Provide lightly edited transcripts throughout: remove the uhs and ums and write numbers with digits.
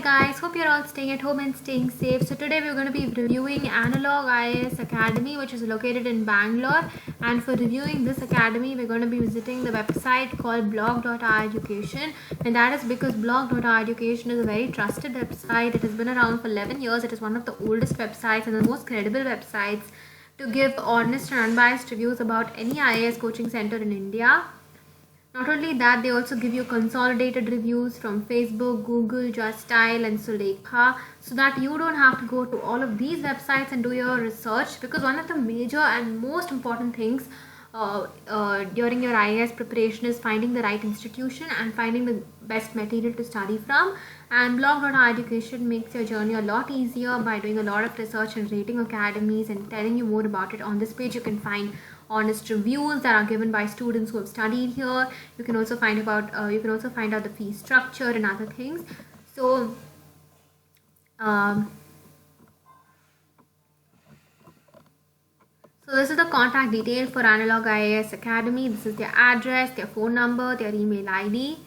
guys, hope you're all staying at home and staying safe. So today we're going to be reviewing Analog IAS Academy, which is located in Bangalore. And for reviewing this academy, we're going to be visiting the website called blog.iEducation, and that is because blog.iEducation is a very trusted website. It has been around for 11 years. It is one of the oldest websites and the most credible websites to give honest and unbiased reviews about any IAS coaching center in India. Not only that, they also give you consolidated reviews from Facebook, Google, Juststyle and Sulekha, so that you don't have to go to all of these websites and do your research, because one of the major and most important things during your IAS preparation is finding the right institution and finding the best material to study from. And blog.iEducation makes your journey a lot easier by doing a lot of research and rating academies and telling you more about it. On this page you can find honest reviews that are given by students who have studied here. You can also find out the fee structure and other things. So this is the contact detail for Analog IAS Academy. This is their address, their phone number, their email ID.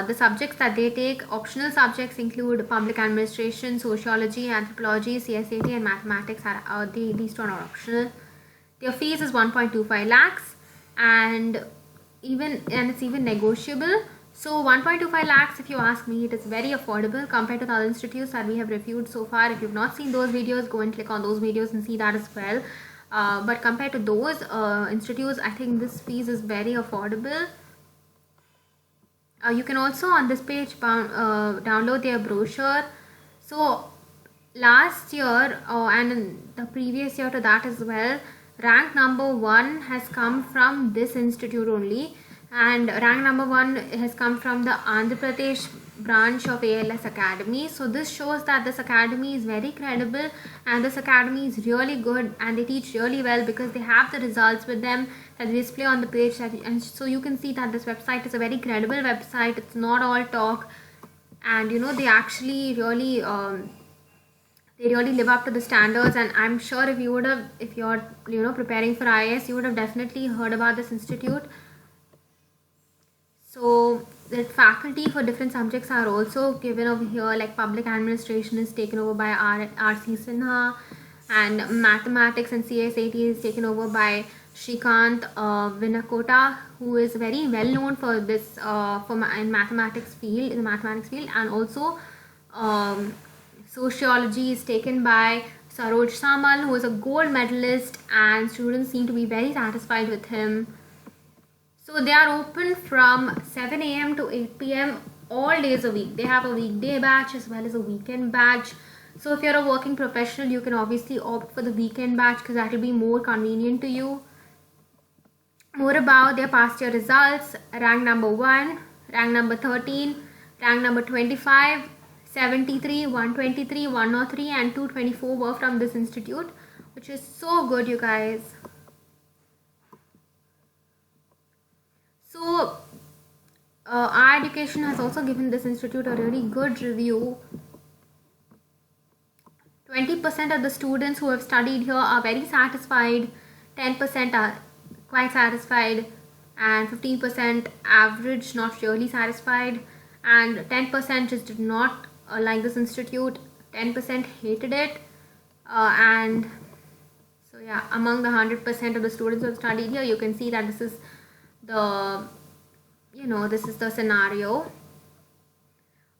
The subjects that they take, optional subjects include public administration, sociology, anthropology, CSAT and mathematics. These two are not optional. Their fees is 1.25 lakhs and it's even negotiable. So 1.25 lakhs, if you ask me, it is very affordable compared to the other institutes that we have reviewed so far. If you've not seen those videos, go and click on those videos and see that as well. But compared to those institutes, I think this fees is very affordable. You can also on this page download their brochure. So last year and in the previous year to that as well, rank number 1 has come from this institute only, and rank number 1 has come from the Andhra Pradesh branch of ALS Academy. So this shows that this academy is very credible and this academy is really good and they teach really well, because they have the results with them that they display on the page, and so you can see that this website is a very credible website. It's not all talk, and they actually really they really live up to the standards. And I'm sure if you're preparing for IAS, you would have definitely heard about this institute. So the faculty for different subjects are also given over here, like public administration is taken over by R.C. Sinha, and mathematics and CSAT is taken over by Shrikant Vinakota, who is very well known for this in the mathematics field, and also sociology is taken by Saroj Samal, who is a gold medalist, and students seem to be very satisfied with him. So they are open from 7 AM to 8 PM all days a week. They have a weekday batch as well as a weekend batch. So if you're a working professional, you can obviously opt for the weekend batch because that will be more convenient to you. More about their past year results: rank number 1, rank number 13, rank number 25, 73, 123, 103 and 224 were from this institute, which is so good, you guys. So iEducation has also given this institute a really good review. 20% of the students who have studied here are very satisfied, 10% are quite satisfied, and 15% average, not really satisfied, and 10% just did not like this institute, 10% hated it, and so yeah, among the 100% of the students who have studied here, you can see that this is the scenario.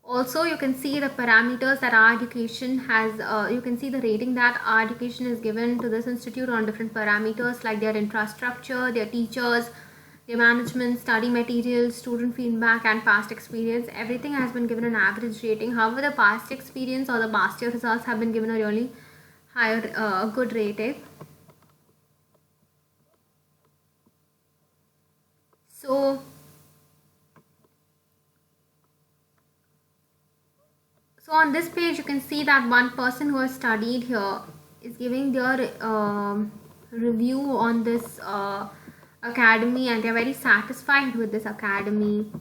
Also, you can see the parameters that iEducation has, you can see the rating that iEducation is given to this institute on different parameters like their infrastructure, their teachers, their management, study materials, student feedback and past experience. Everything has been given an average rating. However, the past experience or the past year results have been given a really higher, good rating. So on this page, you can see that one person who has studied here is giving their review on this academy, and they're very satisfied with this academy.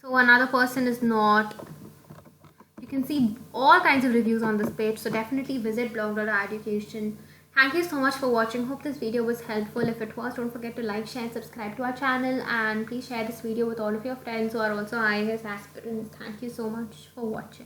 So another person is not. You can see all kinds of reviews on this page, so definitely visit blog.iEducation Thank you so much for watching. Hope this video was helpful. If it was, don't forget to like, share and subscribe to our channel, and please share this video with all of your friends who are also IAS aspirants. Thank you so much for watching.